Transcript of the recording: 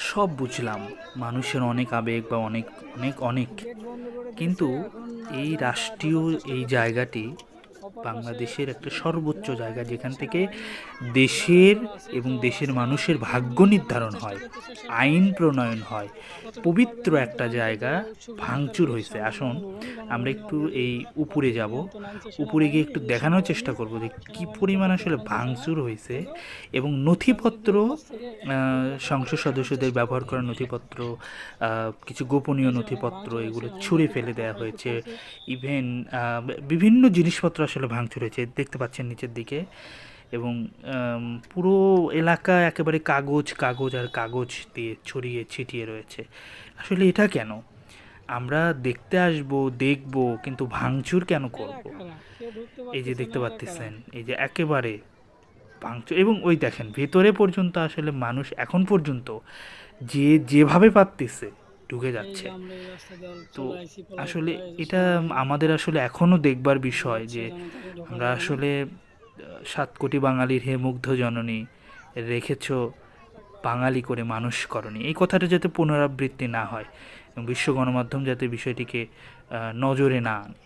সব বুঝলাম, মানুষের অনেক আবেগ বা অনেক অনেক অনেক, কিন্তু এই রাষ্ট্রীয় এই জায়গাটি বাংলাদেশের একটা সর্বোচ্চ জায়গা, যেখান থেকে দেশের এবং দেশের মানুষের ভাগ্য নির্ধারণ হয়, আইন প্রণয়ন হয়, পবিত্র একটা জায়গা ভাঙচুর হয়েছে। আসুন আমরা একটু এই উপরে যাব, উপরে গিয়ে একটু দেখানোর চেষ্টা করব যে কী পরিমাণ আসলে ভাঙচুর হয়েছে। এবং নথিপত্র, সংসদ সদস্যদের ব্যবহার করা নথিপত্র, কিছু গোপনীয় নথিপত্র, এগুলো ছুঁড়ে ফেলে দেওয়া হয়েছে। ইভেন বিভিন্ন জিনিসপত্র আসলে ভাঙচুর হয়েছে, দেখতে পাচ্ছেন নিচের দিকে। এবং পুরো এলাকা একেবারে কাগজ কাগজ আর কাগজ দিয়ে ছড়িয়ে ছিটিয়ে রয়েছে। আসলে এটা কেন? আমরা দেখতে আসবো, দেখবো, কিন্তু ভাঙচুর কেন করব? এই যে দেখতে পাচ্ছেন, এই যে একেবারে ভাঙচুর, এবং ওই দেখেন ভেতরে পর্যন্ত আসলে মানুষ এখন পর্যন্ত যে যেভাবে পারতেছে ঢুকে যাচ্ছে। তো আসলে এটা আমাদের আসলে এখনও দেখবার বিষয় যে আমরা আসলে 7 কোটি বাঙালির হে মুগ্ধ জননী রেখেছ বাঙালি করে মানুষ করনি, এই কথাটা যাতে পুনরাবৃত্তি না হয় এবং বিশ্ব গণমাধ্যম যাতে বিষয়টিকে নজরে না আনে।